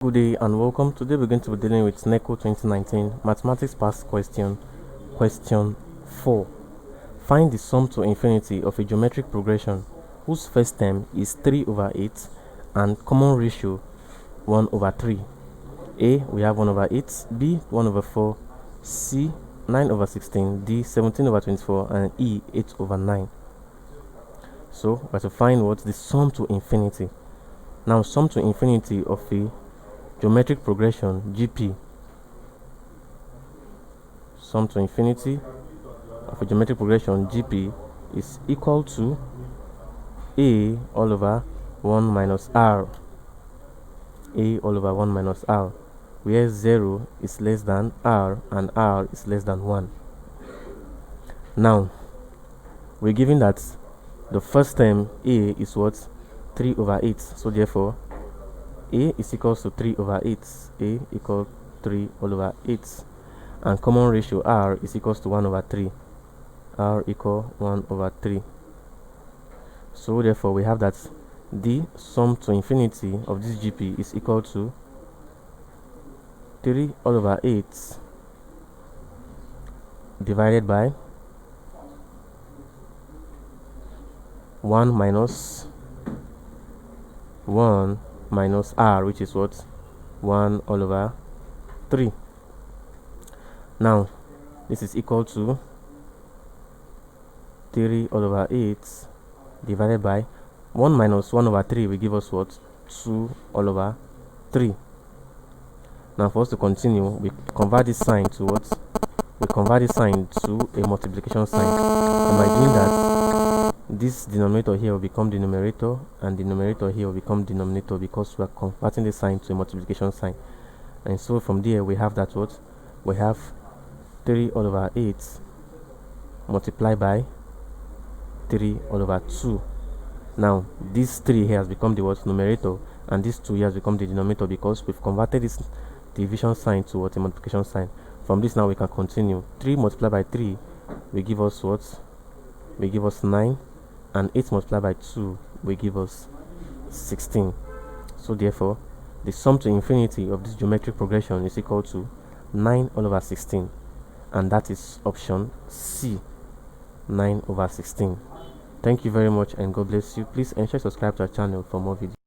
Good day and welcome. Today we're going to be dealing with NECO 2019 Mathematics Past Question 4. Find the sum to infinity of a geometric progression whose first term is 3 over 8 and common ratio 1 over 3. A, we have 1 over 8, B, 1 over 4, C, 9 over 16, D, 17 over 24, and E, 8 over 9. So we have to find what's the sum to infinity. Now, sum to infinity of a geometric progression GP, sum to infinity of a geometric progression GP is equal to A all over 1 minus R, A all over 1 minus R, where 0 is less than R and R is less than 1. Now, we're given that the first term A is what? 3 over 8. So therefore, A is equals to 3 over 8. A equals 3 all over 8. And common ratio R is equals to 1 over 3. R equal 1 over 3. So therefore, we have that the sum to infinity of this GP is equal to 3 all over 8 divided by 1 minus 1 minus R, which is what? 1 all over 3. Now, this is equal to 3 all over 8 divided by 1 minus 1 over 3 will give us what? 2 all over 3. Now, for us to continue, we convert this sign to what? We convert this sign to a multiplication sign. And by doing that, this denominator here will become the numerator, and the numerator here will become denominator, because we are converting the sign to a multiplication sign. And so from there we have that what? We have 3 all over 8 multiplied by 3 all over 2. Now this 3 here has become the what? Numerator, and this 2 here has become the denominator, because we've converted this division sign to what? A multiplication sign. From this now we can continue. 3 multiplied by 3 will give us what? Will give us 9, and 8 multiplied by 2 will give us 16. So therefore, the sum to infinity of this geometric progression is equal to 9 all over 16, and that is option C, 9 over 16. Thank you very much and God bless you. Please ensure to subscribe to our channel for more videos.